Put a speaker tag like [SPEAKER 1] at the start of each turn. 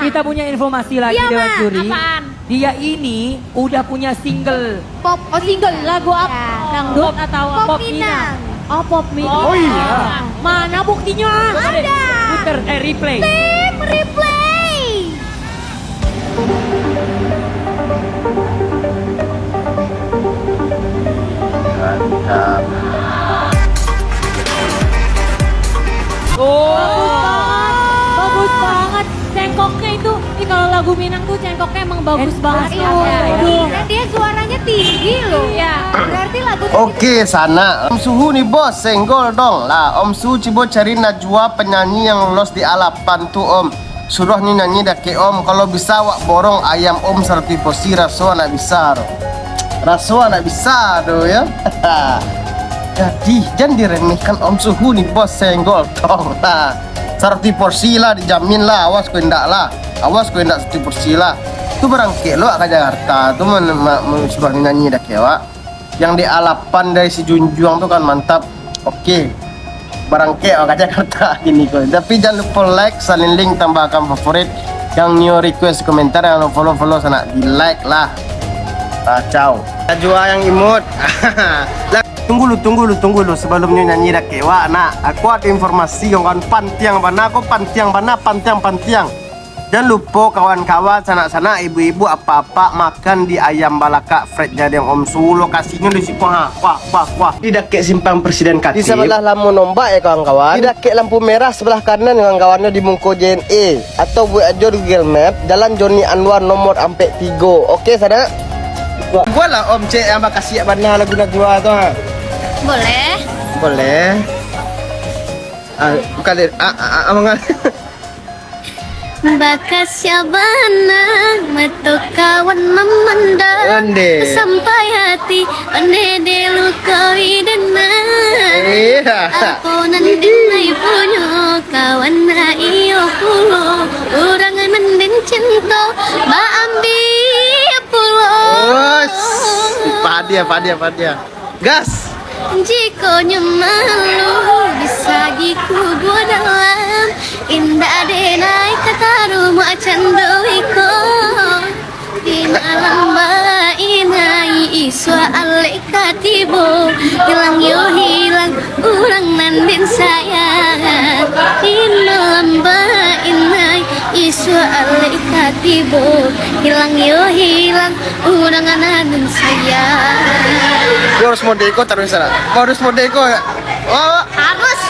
[SPEAKER 1] Kita punya informasi lagi
[SPEAKER 2] Iya,
[SPEAKER 1] Dewan
[SPEAKER 2] Ma.
[SPEAKER 1] Juri.
[SPEAKER 2] Apaan?
[SPEAKER 1] Dia ini udah punya single.
[SPEAKER 2] Pop, oh single lagu apa?
[SPEAKER 3] Ya.
[SPEAKER 2] Dangdut atau
[SPEAKER 3] Pop
[SPEAKER 2] pop
[SPEAKER 3] Minang.
[SPEAKER 2] Oh pop Minang.
[SPEAKER 1] Oh, iya.
[SPEAKER 2] Mana buktinya?
[SPEAKER 3] Ada.
[SPEAKER 1] Puter, replay.
[SPEAKER 3] Tim replay.
[SPEAKER 2] Bagus banget. Cengkoknya itu, kalau lagu Minang tuh cengkoknya emang bagus banget.
[SPEAKER 3] Iya. Dan dia suaranya tinggi loh.
[SPEAKER 2] Iya.
[SPEAKER 3] Berarti lagu
[SPEAKER 4] Oke sana Om Suhu nih bos, senggol dong lah. Om Suhu coba cari Najwa penyanyi yang lolos di Alapan tuh Om. Suruh nih nyanyi dah ke Om. Kalau bisa wak borong ayam Om serti posi raso anak bisa doh. Raso anak bisa doh ya. Jadi jangan diremehkan Om Suhu nih bos, senggol dong lah. Serti porsi lah dijamin lah, awas kau endak lah. Awas kau endak serti porsi lah. Itu barang ke lo ke Jakarta tuh suruh nih nyanyi dah ke wak. Yang di Alapan dari si Junjuang tuh kan mantap. Oke. Barang ke Jakarta gini kok. Tapi jangan lupa like, salin link, tambahkan favorit. Yang new request komentar yang follow sana di like lah. Kacau. Najwa yang imut. Lah, tunggu lu sebelumnya nyanyi dah kewa nak. Aku ada informasi yang kan pantiang pantiang. Jangan lupa kawan-kawan sana ibu-ibu apa-apa makan di ayam balaka Fred jadi yang Om Su. Lokasinya di situ wah. Di dekat simpang Presiden Katib. Di sebelah lampu nombak ya kawan-kawan. Di dekat lampu merah sebelah kanan kawan-kawannya di Mungko JNE atau buat aja di Google Map Jalan Joni Anwar nomor 3. Oke sana. Gua lah Om C yang makasih mana lagu Najwa tuh. Boleh. Bukan amangan.
[SPEAKER 5] Bakas syabana metu kawan memandang
[SPEAKER 4] Onde.
[SPEAKER 5] sampai hati onde delukoi dena aku nandinai punyo kawan na iyo pulo urang nandin cinta ba ambi pulo
[SPEAKER 4] Padia. Gas.
[SPEAKER 5] jika nyemalu bisa giku gua dalam indah denai kataru macan doiko di malam mainai iswa alek katibo hilang urang nandin sayang di malam mainai iswa alek katibo hilang urang nandin sayang.
[SPEAKER 4] Gua harus modeko taruh sana. Harus modeko ya. Oh.
[SPEAKER 5] Harus.